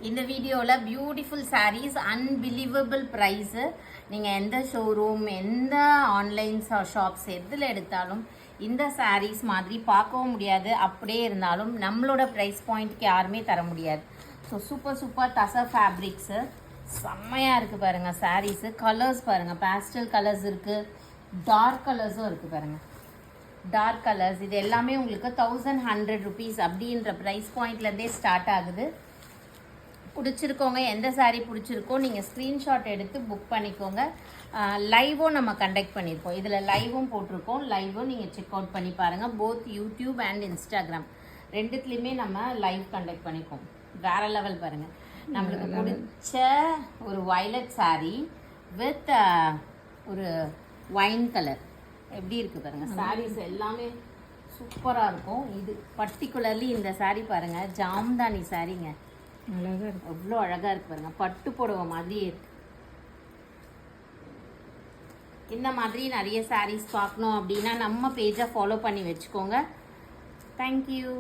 இந்த வீடியோவில் beautiful saris unbelievable price. நீங்கள் எந்த ஷோரூம் எந்த ஆன்லைன் ஷாப்ஸ் எதில் எடுத்தாலும் இந்த சாரீஸ் மாதிரி பார்க்கவும் முடியாது. அப்படியே இருந்தாலும் நம்மளோட ப்ரைஸ் பாயிண்ட்க்கு யாருமே தர முடியாது. ஸோ சூப்பர் டசர் ஃபேப்ரிக்ஸு செம்மையாக இருக்குது பாருங்கள். சாரீஸு கலர்ஸ் பாருங்கள், பேஸ்டல் கலர்ஸ் இருக்குது, டார்க் கலர்ஸும் இருக்குது பாருங்கள். டார்க் கலர்ஸ் இது எல்லாமே உங்களுக்கு 1100 rupees அப்படின்ற ப்ரைஸ் பாயிண்ட்லேருந்தே ஸ்டார்ட் ஆகுது. பிடிச்சிருக்கோங்க, எந்த சாரீ பிடிச்சிருக்கோ நீங்கள் ஸ்க்ரீன்ஷாட் எடுத்து புக் பண்ணிக்கோங்க. லைவும் நம்ம கண்டக்ட் பண்ணியிருக்கோம், இதில் லைவும் போட்டிருக்கோம். லைவும் நீங்கள் செக் அவுட் பண்ணி பாருங்கள். போத் யூடியூப் அண்ட் இன்ஸ்டாகிராம் ரெண்டுத்துலேயுமே நம்ம லைவ் கண்டக்ட் பண்ணிக்கோம். வேறு லெவல் பாருங்கள். நம்மளுக்கு பிடிச்ச ஒரு வயலட் சாரீ வித் ஒரு வைன் கலர் எப்படி இருக்குது பாருங்கள். சாரீஸ் எல்லாமே சூப்பராக இருக்கும். இது பர்டிகுலர்லி இந்த சாரீ பாருங்கள், ஜாம்தானி சாரீங்க, அழகாக இருக்கு, அவ்வளோ அழகாக இருக்குது பாருங்கள். பட்டு புடவை மாதிரியே இருக்கு. இந்த மாதிரி நிறைய சாரீஸ் பார்க்கணும் அப்படின்னா நம்ம பேஜை ஃபாலோ பண்ணி வச்சுக்கோங்க. தேங்க்யூ.